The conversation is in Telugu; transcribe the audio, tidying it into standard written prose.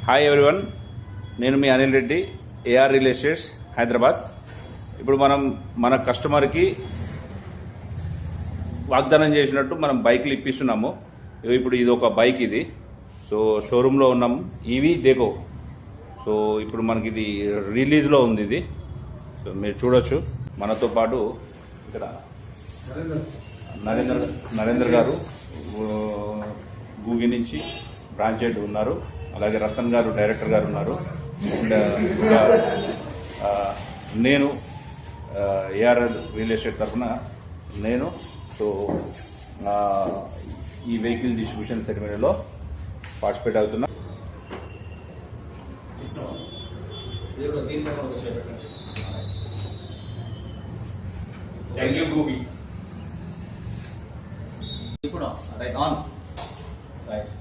హాయ్ ఎవ్రీవన్, నేను మీ Anil Reddy, AR real estates Hyderabad. ఇప్పుడు మనం మన కస్టమర్కి వాగ్దానం చేసినట్టు మనం బైక్లు ఇప్పిస్తున్నాము. ఇప్పుడు ఇది ఒక బైక్, ఇది సో షోరూంలో ఉన్నాము. ఇవి దేకో, సో ఇప్పుడు మనకి ఇది రిలీజ్లో ఉంది. ఇది సో మీరు చూడొచ్చు. మనతో పాటు ఇక్కడ నరేంద్ర గారు గూగి నుంచి బ్రాంచ్ హెడ్ ఉన్నారు. అలాగే రతన్ గారు డైరెక్టర్ గారు ఉన్నారు. నేను ఏఆర్ రియల్ ఎస్టేట్ తరఫున నేను సో ఈ వెహికల్ డిస్ట్రిబ్యూషన్ సెరమనీలో పార్టిసిపేట్ అవుతున్నా. థ్యాంక్ యూ గూబీ. ఇప్పుడు రైట్ ఆన్ రైట్